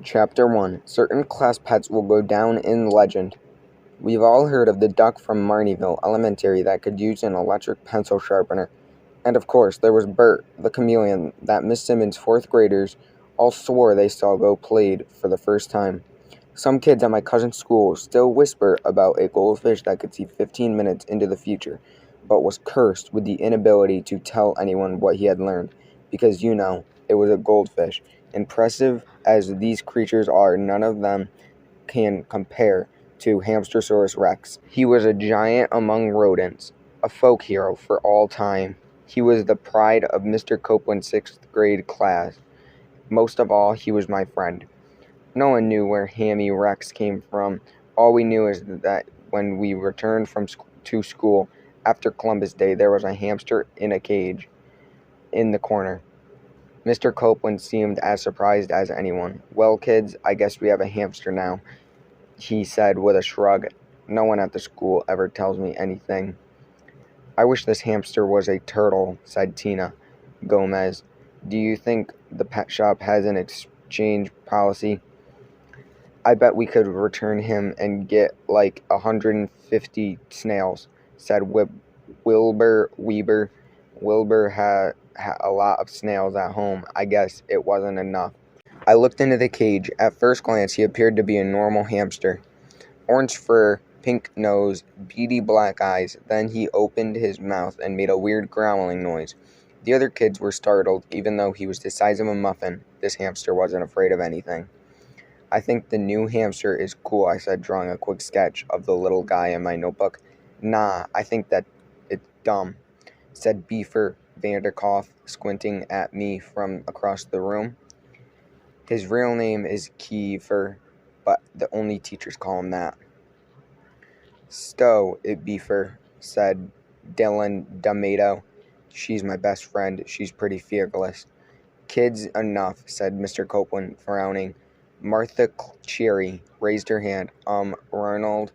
Chapter 1. Certain class pets will go down in legend. We've all heard of the duck from Marnieville Elementary that could use an electric pencil sharpener. And of course, there was Bert, the chameleon, that Miss Simmons' fourth graders all swore they saw go played for the first time. Some kids at my cousin's school still whisper about a goldfish that could see 15 minutes into the future, but was cursed with the inability to tell anyone what he had learned, because it was a goldfish. Impressive as these creatures are, none of them can compare to Hamster-saurus rex. He was a giant among rodents, a folk hero for all time. He was the pride of Mr. Copeland's sixth grade class. Most of all, he was my friend. No one knew where Hammy Rex came from. All we knew is that when we returned to school after Columbus Day, there was a hamster in a cage in the corner. Mr. Copeland seemed as surprised as anyone. "Well, kids, I guess we have a hamster now," he said with a shrug. "No one at the school ever tells me anything." "I wish this hamster was a turtle," said Tina Gomez. "Do you think the pet shop has an exchange policy?" "I bet we could return him and get like 150 snails," said Wilbur Weber. Wilbur had a lot of snails at home. I guess it wasn't enough. I looked into the cage. At first glance, he appeared to be a normal hamster. Orange fur, pink nose, beady black eyes. Then he opened his mouth and made a weird growling noise. The other kids were startled, even though he was the size of a muffin. This hamster wasn't afraid of anything. "I think the new hamster is cool," I said, drawing a quick sketch of the little guy in my notebook. "Nah, I think that it's dumb," said Beaver Vanderkoff, squinting at me from across the room. "His real name is Kiefer, but the only teachers call him that." "Stow it, Beaver," said Dylan D'Amato. "She's my best friend. She's pretty fearless." "Kids enough," said Mr. Copeland, frowning. Martha Cherry raised her hand. Arnold,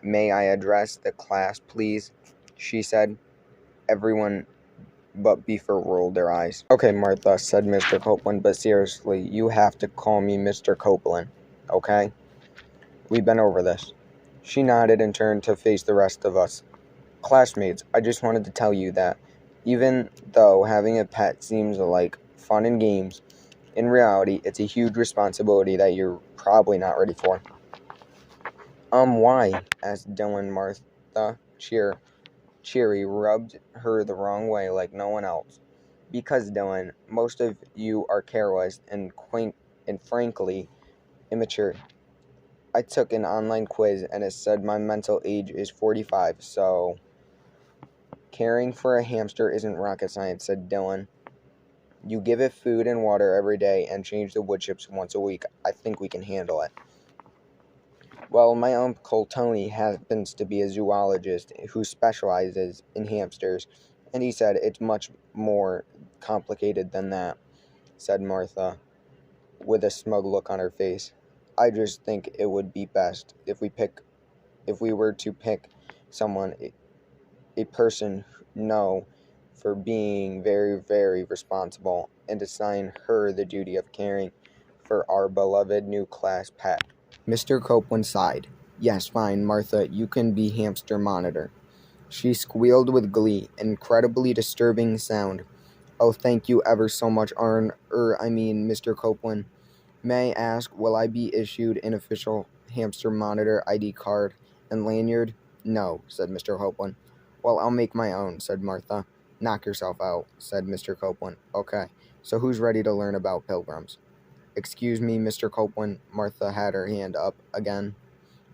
may I address the class, please?" she said. Everyone but Beaver rolled their eyes. "Okay, Martha," said Mr. Copeland, "but seriously, you have to call me Mr. Copeland, okay? We've been over this." She nodded and turned to face the rest of us. "Classmates, I just wanted to tell you that even though having a pet seems like fun and games, in reality, it's a huge responsibility that you're probably not ready for." Why?" asked Dylan. Martha Cheery rubbed her the wrong way like no one else. "Because, Dylan, most of you are careless and quaint and frankly immature. I took an online quiz and it said my mental age is 45, so..." "Caring for a hamster isn't rocket science," said Dylan. "You give it food and water every day and change the wood chips once a week. I think we can handle it." "Well, my Uncle Tony happens to be a zoologist who specializes in hamsters, and he said it's much more complicated than that," said Martha, with a smug look on her face. "I just think it would be best if we were to pick someone, a person known for being very, very responsible, and assign her the duty of caring for our beloved new class pet." Mr. Copeland sighed. "Yes, fine, Martha, you can be hamster monitor." She squealed with glee, an incredibly disturbing sound. "Oh, thank you ever so much, Mr. Copeland. May I ask, will I be issued an official hamster monitor ID card and lanyard?" "No," said Mr. Copeland. "Well, I'll make my own," said Martha. "Knock yourself out," said Mr. Copeland. "Okay, so who's ready to learn about pilgrims?" "Excuse me, Mr. Copeland." Martha had her hand up again.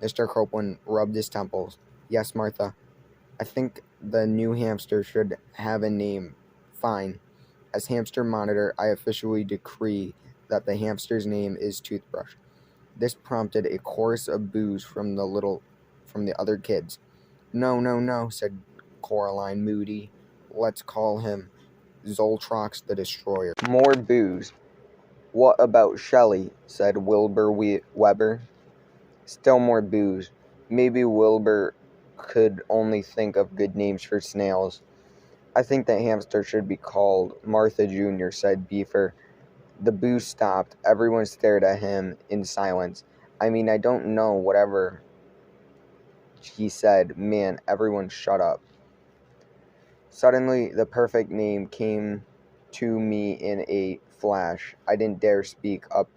Mr. Copeland rubbed his temples. "Yes, Martha. I think the new hamster should have a name." "Fine. As hamster monitor, I officially decree that the hamster's name is Toothbrush." This prompted a chorus of boos from the other kids. No, no, no," said Coraline Moody. "Let's call him Zoltrox the Destroyer." More boos. "What about Shelley?" said Wilbur Weber. Still more boos. Maybe Wilbur could only think of good names for snails. "I think the hamster should be called Martha Jr.," said Beaver The boo stopped. Everyone stared at him in silence. I mean, I don't know, whatever, he said. Man, everyone shut up. Suddenly, the perfect name came to me in a flash. I didn't dare speak up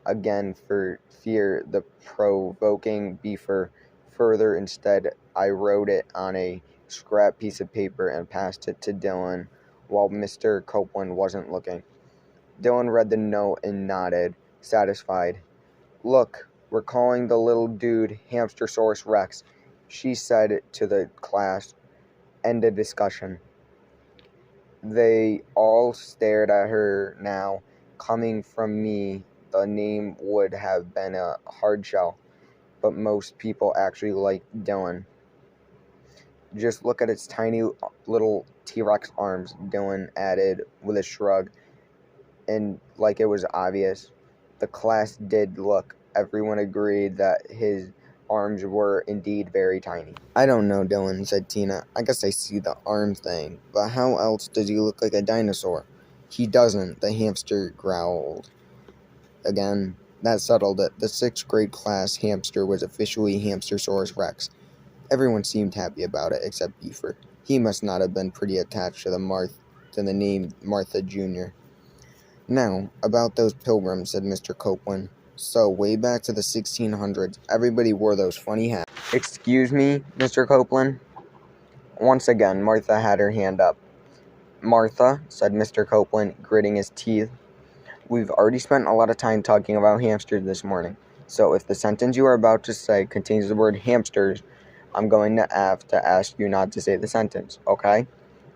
again for fear the provoking beaver further. Instead, I wrote it on a scrap piece of paper and passed it to Dylan while Mr. Copeland wasn't looking. Dylan read the note and nodded, satisfied. Look, we're calling the little dude Hamster-saurus Rex, she said to the class. End of discussion. They all stared at her now. Coming from me, the name would have been a hard shell, but most people actually liked Dylan. Just look at its tiny little T-Rex arms, Dylan added with a shrug, and like it was obvious. The class did look. Everyone agreed that his arms were indeed very tiny. I don't know, Dylan, said Tina. I guess I see the arm thing, but how else does he look like a dinosaur? He doesn't, the hamster growled. Again, that settled it. The 6th grade class hamster was officially Hamster-saurus Rex. Everyone seemed happy about it, except Beaver. He must not have been pretty attached to the name Martha Jr. Now, about those pilgrims, said Mr. Copeland. So, way back to the 1600s, everybody wore those funny hats. Excuse me, Mr. Copeland? Once again, Martha had her hand up. Martha, said Mr. Copeland, gritting his teeth, we've already spent a lot of time talking about hamsters this morning. So, if the sentence you are about to say contains the word hamsters, I'm going to have to ask you not to say the sentence, okay?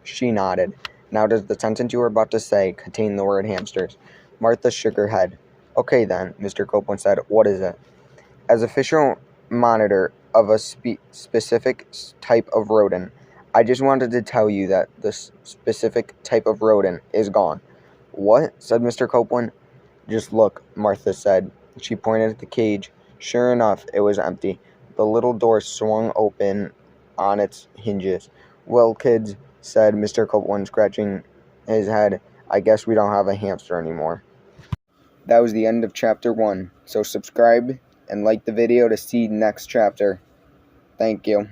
She nodded. Now, does the sentence you are about to say contain the word hamsters? Martha shook her head. Okay then, Mr. Copeland said. What is it? As official monitor of a specific type of rodent, I just wanted to tell you that the specific type of rodent is gone. What? Said Mr. Copeland. Just look, Martha said. She pointed at the cage. Sure enough, it was empty. The little door swung open on its hinges. Well, kids, said Mr. Copeland, scratching his head, I guess we don't have a hamster anymore. That was the end of chapter 1, so subscribe and like the video to see next chapter. Thank you.